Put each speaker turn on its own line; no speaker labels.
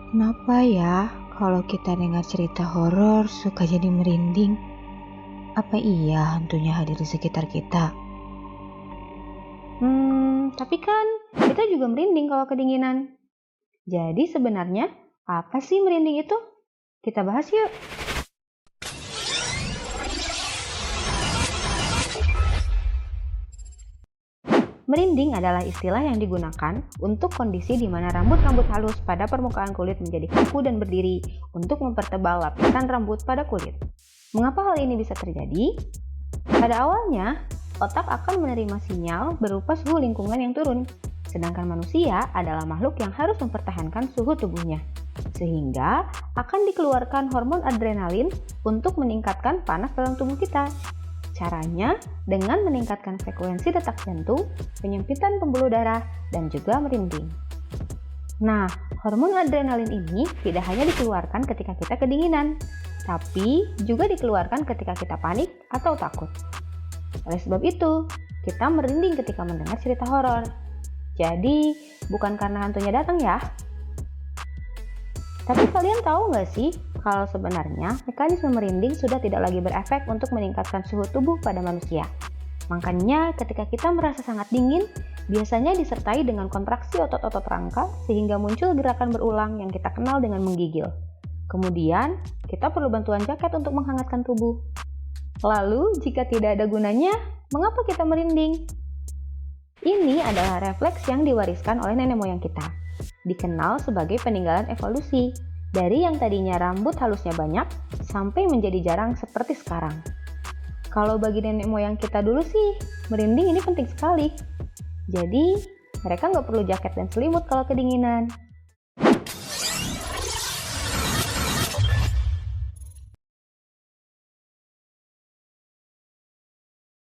Kenapa ya kalau kita dengar cerita horor suka jadi merinding? Apa iya hantunya hadir di sekitar kita?
Tapi kan kita juga merinding kalau kedinginan. Jadi sebenarnya apa sih merinding itu? Kita bahas yuk. Merinding adalah istilah yang digunakan untuk kondisi di mana rambut-rambut halus pada permukaan kulit menjadi kaku dan berdiri untuk mempertebal lapisan rambut pada kulit. Mengapa hal ini bisa terjadi? Pada awalnya, otak akan menerima sinyal berupa suhu lingkungan yang turun, sedangkan manusia adalah makhluk yang harus mempertahankan suhu tubuhnya. Sehingga akan dikeluarkan hormon adrenalin untuk meningkatkan panas dalam tubuh kita. Caranya dengan meningkatkan frekuensi detak jantung, penyempitan pembuluh darah, dan juga merinding. Nah, hormon adrenalin ini tidak hanya dikeluarkan ketika kita kedinginan, tapi juga dikeluarkan ketika kita panik atau takut. Oleh sebab itu, kita merinding ketika mendengar cerita horor. Jadi, bukan karena hantunya datang ya. Tapi kalian tahu nggak sih kalau sebenarnya mekanisme merinding sudah tidak lagi berefek untuk meningkatkan suhu tubuh pada manusia. Makanya ketika kita merasa sangat dingin, biasanya disertai dengan kontraksi otot-otot rangka sehingga muncul gerakan berulang yang kita kenal dengan menggigil. Kemudian, kita perlu bantuan jaket untuk menghangatkan tubuh. Lalu, jika tidak ada gunanya, mengapa kita merinding? Ini adalah refleks yang diwariskan oleh nenek moyang kita. Dikenal sebagai peninggalan evolusi, dari yang tadinya rambut halusnya banyak, sampai menjadi jarang seperti sekarang. Kalau bagi nenek moyang kita dulu sih, merinding ini penting sekali. Jadi, mereka nggak perlu jaket dan selimut kalau kedinginan.